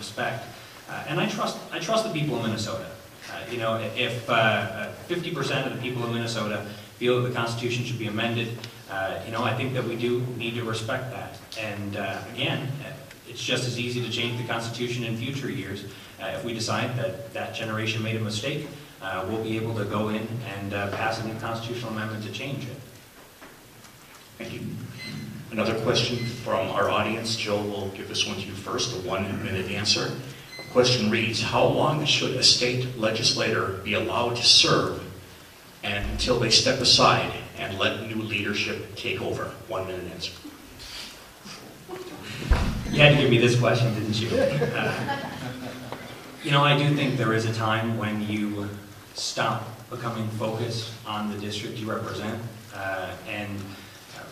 respect. And I trust the people of Minnesota. You know, if 50% of the people of Minnesota feel that the Constitution should be amended, you know, I think that we do need to respect that. And again, it's just as easy to change the Constitution in future years. If we decide that that generation made a mistake, we'll be able to go in and pass a new constitutional amendment to change it. Thank you. Another question from our audience. Jill will give this one to you first, a 1-minute answer. The question reads, how long should a state legislator be allowed to serve until they step aside and let new leadership take over? 1-minute answer. You had to give me this question, didn't you? You know, I do think there is a time when you stop becoming focused on the district you represent and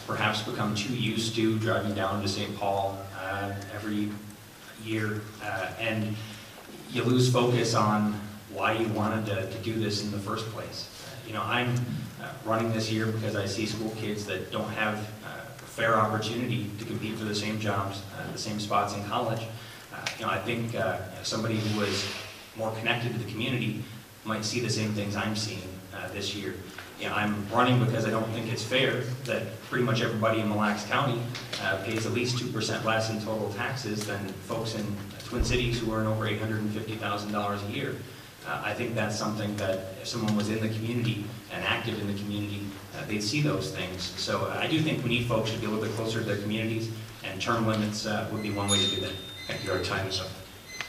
perhaps become too used to driving down to St. Paul every year, and you lose focus on why you wanted to do this in the first place. You know, I'm running this year because I see school kids that don't have a fair opportunity to compete for the same jobs, the same spots in college. You know, I think somebody who was more connected to the community might see the same things I'm seeing this year. You know, I'm running because I don't think it's fair that pretty much everybody in Mille Lacs County pays at least 2% less in total taxes than folks in Twin Cities who earn over $850,000 a year. I think that's something that if someone was in the community and active in the community, they'd see those things. So I do think we need folks to be a little bit closer to their communities, and term limits would be one way to do that. Thank you. Our time is up.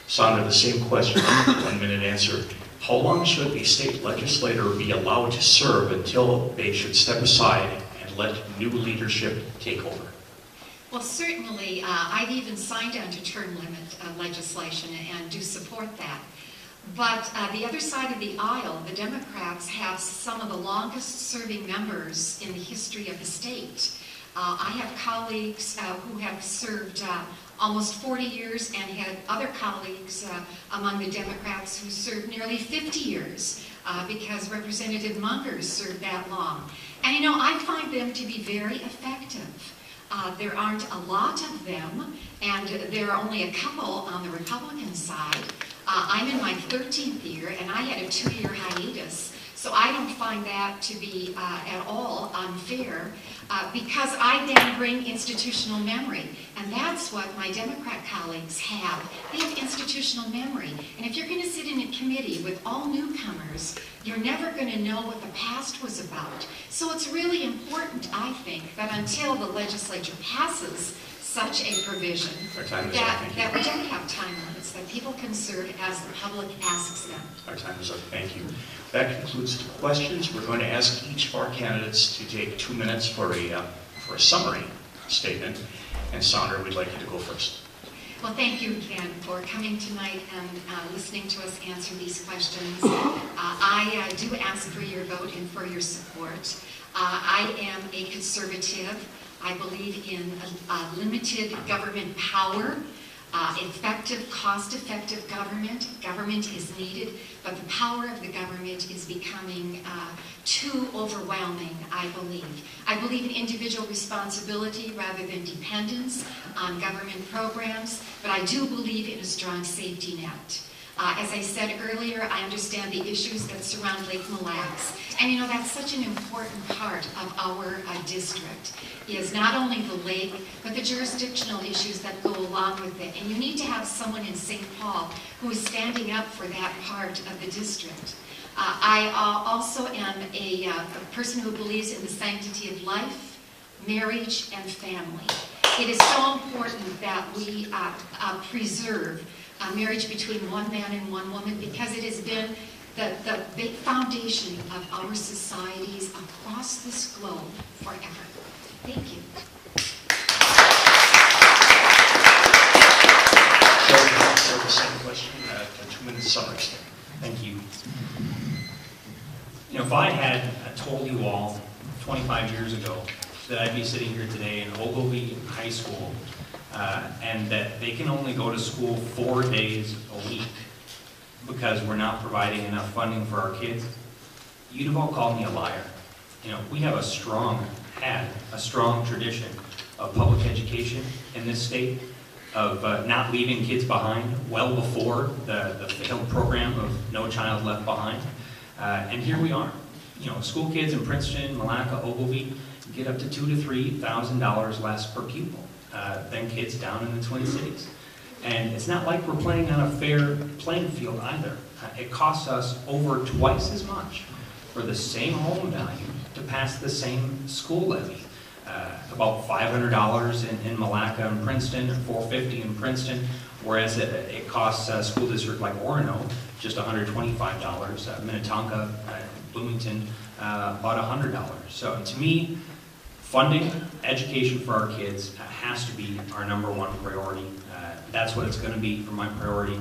Sandra, the same question, 1-minute answer. How long should a state legislator be allowed to serve until they should step aside and let new leadership take over? Well, certainly, I've even signed on to term limit legislation and do support that. But the other side of the aisle, the Democrats have some of the longest serving members in the history of the state. I have colleagues who have served almost 40 years and had other colleagues among the Democrats who served nearly 50 years because Representative Munger served that long. And you know, I find them to be very effective. There aren't a lot of them, and there are only a couple on the Republican side. I'm in my 13th year, and I had a 2-year hiatus. So I don't find that to be at all unfair because I then bring institutional memory. And that's what my Democrat colleagues have. They have institutional memory. And if you're going to sit in a committee with all newcomers, you're never going to know what the past was about. So it's really important, I think, that until the legislature passes such a provision, that we don't have time limits, that people can serve as the public asks them. Our time is up. Thank you. That concludes the questions. We're going to ask each of our candidates to take 2 minutes for a summary statement. And Sandra, we'd like you to go first. Well, thank you again for coming tonight and listening to us answer these questions. I do ask for your vote and for your support. I am a conservative. I believe in limited government power, effective, cost-effective government. Government is needed, but the power of the government is becoming too overwhelming, I believe. I believe in individual responsibility rather than dependence on government programs, but I do believe in a strong safety net. As I said earlier, I understand the issues that surround Lake Mille Lacs. And you know, that's such an important part of our district, is not only the lake, but the jurisdictional issues that go along with it. And you need to have someone in St. Paul who is standing up for that part of the district. I also am a person who believes in the sanctity of life, marriage, and family. It is so important that we preserve marriage between one man and one woman because it has been the big foundation of our societies across this globe forever. Thank you. So the same question, a 2-minute summary statement. Thank you. You know, if I had told you all 25 years ago that I'd be sitting here today in Ogilvie High School and that they can only go to school 4 days a week because we're not providing enough funding for our kids, you'd have all called me a liar. You know, we have a strong tradition of public education in this state, of not leaving kids behind well before the failed program of No Child Left Behind. And here we are. You know, school kids in Princeton, Malacca, Ogilvie get up to $2,000 to $3,000 less per pupil than kids down in the Twin Cities. And it's not like we're playing on a fair playing field either. It costs us over twice as much for the same home value to pass the same school levy. About $500 in Malacca and Princeton, $450 in Princeton, whereas it costs a school district like Orono just $125, Minnetonka, Bloomington, about $100. So to me, funding education for our kids has to be our #1 priority. That's what it's going to be for my priority.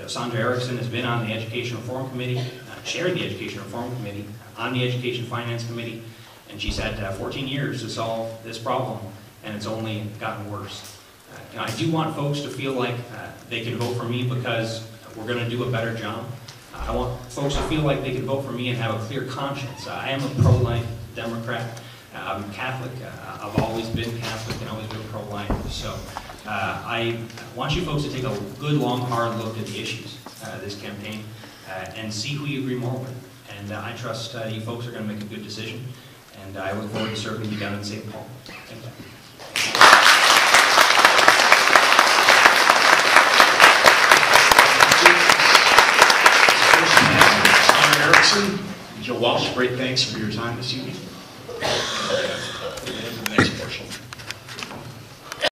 Sandra Erickson has been on the Education Reform Committee, chaired the Education Reform Committee, on the Education Finance Committee, and she's had 14 years to solve this problem, and it's only gotten worse. I do want folks to feel like they can vote for me because we're going to do a better job. I want folks to feel like they can vote for me and have a clear conscience. I am a pro-life Democrat. I'm Catholic. I've always been Catholic and always been pro-life. So I want you folks to take a good, long, hard look at the issues this campaign and see who you agree more with. And I trust you folks are going to make a good decision. And I look forward to serving you down in St. Paul. Thank you. Erickson, Joe Walsh, great thanks for your time this evening.